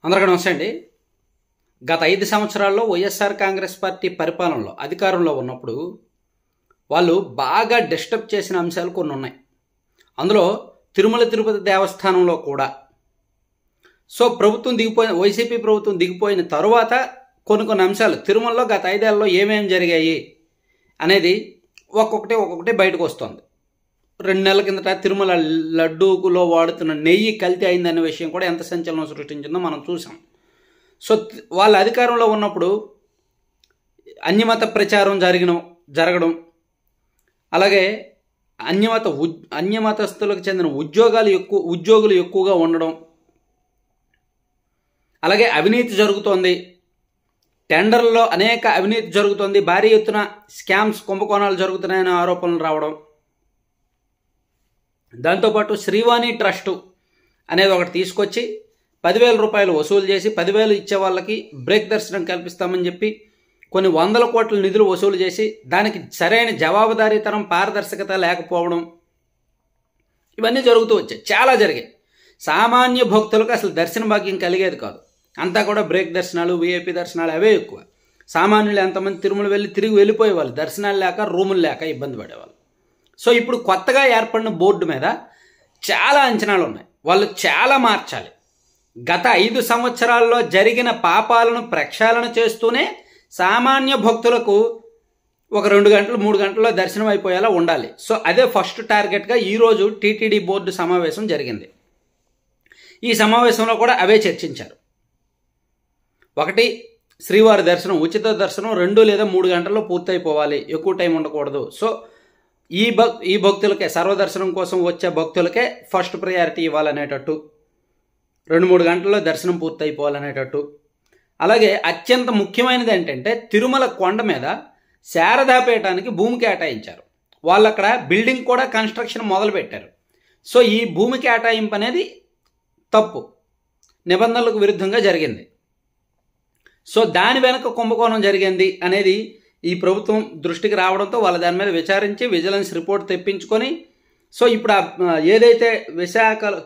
అందరికీ నమస్తే అండి. గత 5 సంవత్సరాల్లో వైఎస్ఆర్ కాంగ్రెస్ పార్టీ పరిపాలనలో అధికారంలో ఉన్నప్పుడు వాళ్ళు బాగా డిస్టర్బ్ చేసిన అంశాలు కొన్ని ఉన్నాయి. అందులో తిరుమల తిరుపతి దేవస్థానంలో కూడా వైసీపీ ప్రభుత్వం దిగిపోయిన తరువాత కొన్ని అంశాలు తిరుమలలో గత 5 ఏళ్లలో ఏమేమి జరిగాయి అనేది ఒక్కొక్కటి బయటకు వస్తుంది. 2 నెలల కిందట తిరుమల లడ్డూలో వాడుతున్న నెయ్యి కల్తీ అయిందనే విషయం కూడా ఎంత సంచలనం సృష్టించిందో మనం చూసాం. సో వాళ్ళ అధికారంలో ఉన్నప్పుడు అన్యమత ప్రచారం జరగడం, అలాగే అన్యమతస్తులకు చెందిన ఉద్యోగులు ఎక్కువగా ఉండడం, అలాగే అవినీతి జరుగుతోంది, టెండర్లలో అనేక అవినీతి జరుగుతోంది, భారీ ఎత్తున స్కామ్స్ కుంభకోణాలు జరుగుతున్నాయనే ఆరోపణలు రావడం, దాంతోపాటు శ్రీవాణి ట్రస్టు అనేది ఒకటి తీసుకొచ్చి 10,000 రూపాయలు వసూలు చేసి 10,000 ఇచ్చే వాళ్ళకి బ్రేక్ దర్శనం కల్పిస్తామని చెప్పి కొన్ని 100 కోట్ల నిధులు వసూలు చేసి దానికి సరైన జవాబుదారీతనం పారదర్శకత లేకపోవడం, ఇవన్నీ జరుగుతూ వచ్చాయి. చాలా జరిగాయి. సామాన్య భక్తులకు అసలు దర్శన భాగ్యం కలిగేది కాదు. అంతా కూడా బ్రేక్ దర్శనాలు, విఐపి దర్శనాలు అవే ఎక్కువ. సామాన్యులు ఎంతమంది తిరుమల వెళ్ళి తిరిగి వెళ్ళిపోయేవాళ్ళు, దర్శనాలు లేక రూములు లేక ఇబ్బంది పడేవాళ్ళు. సో ఇప్పుడు కొత్తగా ఏర్పడిన బోర్డు మీద చాలా అంచనాలు ఉన్నాయి. వాళ్ళు చాలా మార్చాలి. గత 5 సంవత్సరాల్లో జరిగిన పాపాలను ప్రక్షాళన చేస్తూనే సామాన్య భక్తులకు ఒక 2 గంటలు 3 గంటల్లో దర్శనం అయిపోయేలా ఉండాలి. సో అదే ఫస్ట్ టార్గెట్గా ఈరోజు టీటీడీ బోర్డు సమావేశం జరిగింది. ఈ సమావేశంలో కూడా అవే చర్చించారు. 1, శ్రీవారి దర్శనం, ఉచిత దర్శనం 2 లేదా 3 గంటల్లో పూర్తయిపోవాలి, ఎక్కువ టైం ఉండకూడదు. సో ఈ భక్తులకే, సర్వదర్శనం కోసం వచ్చే భక్తులకే ఫస్ట్ ప్రయారిటీ ఇవ్వాలనేటట్టు, 2-3 గంటల్లో దర్శనం పూర్తయిపోవాలనేటట్టు. అలాగే అత్యంత ముఖ్యమైనది ఏంటంటే తిరుమల కొండ మీద శారదాపీఠానికి భూమి కేటాయించారు. వాళ్ళు అక్కడ బిల్డింగ్ కూడా కన్స్ట్రక్షన్ మొదలుపెట్టారు. సో ఈ భూమి కేటాయింపు అనేది తప్పు, నిబంధనలకు విరుద్ధంగా జరిగింది. సో దాని వెనక కుంభకోణం జరిగింది అనేది ఈ ప్రభుత్వం దృష్టికి రావడంతో వాళ్ళ దాని మీద విచారించి విజిలెన్స్ రిపోర్ట్ తెప్పించుకొని, సో ఇప్పుడు ఏదైతే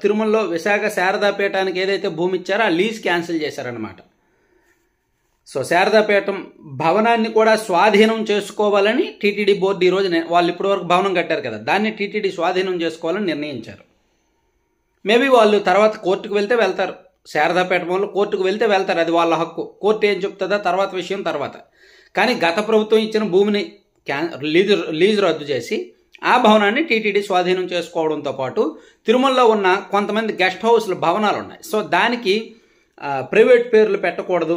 తిరుమలలో విశాఖ శారదాపీఠానికి ఏదైతే భూమి ఇచ్చారో ఆ లీజ్ క్యాన్సిల్ చేశారనమాట. సో శారదాపీఠం భవనాన్ని కూడా స్వాధీనం చేసుకోవాలని టీటీడీ బోర్డు ఈరోజు, వాళ్ళు ఇప్పటివరకు భవనం కట్టారు కదా, దాన్ని టీటీడీ స్వాధీనం చేసుకోవాలని నిర్ణయించారు. మేబీ వాళ్ళు తర్వాత కోర్టుకు వెళ్తారు. శారదాపీఠం వాళ్ళు కోర్టుకు వెళ్తారు, అది వాళ్ళ హక్కు. కోర్టు ఏం చెప్తుందో తర్వాత విషయం తర్వాత. కానీ గత ప్రభుత్వం ఇచ్చిన భూమిని లీజు రద్దు చేసి ఆ భవనాన్ని టీటీడీ స్వాధీనం చేసుకోవడంతో పాటు తిరుమలలో ఉన్న కొంతమంది గెస్ట్ హౌస్ల భవనాలు ఉన్నాయి. సో దానికి ప్రైవేట్ పేర్లు పెట్టకూడదు,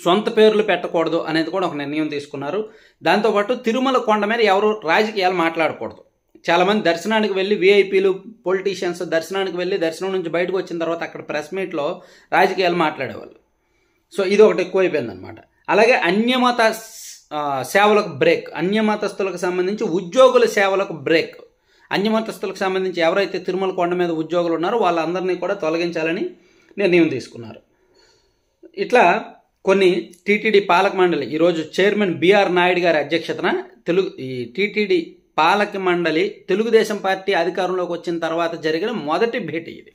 సొంత పేర్లు పెట్టకూడదు అనేది కూడా ఒక నిర్ణయం తీసుకున్నారు. దాంతోపాటు తిరుమల కొండ మీద ఎవరు రాజకీయాలు మాట్లాడకూడదు. చాలామంది దర్శనానికి వెళ్ళి విఐపీలు, పొలిటీషియన్స్ దర్శనానికి వెళ్ళి దర్శనం నుంచి బయటకు వచ్చిన తర్వాత అక్కడ ప్రెస్ మీట్లో రాజకీయాలు మాట్లాడేవాళ్ళు. సో ఇది ఒకటి ఎక్కువైపోయిందనమాట. అలాగే అన్యమత సేవలకు బ్రేక్, అన్యమతస్తులకు సంబంధించి ఉద్యోగుల సేవలకు బ్రేక్. అన్యమతస్తులకు సంబంధించి ఎవరైతే తిరుమల కొండ మీద ఉద్యోగులు ఉన్నారో వాళ్ళందరినీ కూడా తొలగించాలని నిర్ణయం తీసుకున్నారు. ఇట్లా కొన్ని టీటీడీ పాలక మండలి ఈరోజు చైర్మన్ బిఆర్ నాయుడు గారి అధ్యక్షతన ఈ టీటీడీ పాలక మండలి తెలుగుదేశం పార్టీ అధికారంలోకి వచ్చిన తర్వాత జరిగిన మొదటి భేటీ ఇది.